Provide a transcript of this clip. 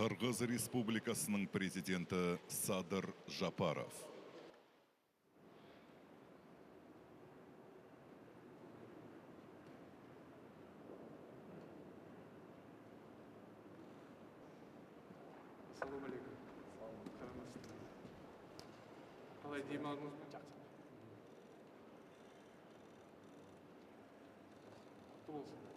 Қырғыз Республикасының президенті Садыр Жапаров. Ассаламу алейкум. Қалай демалдыңыз ба? Жақсы. Құтты болсын.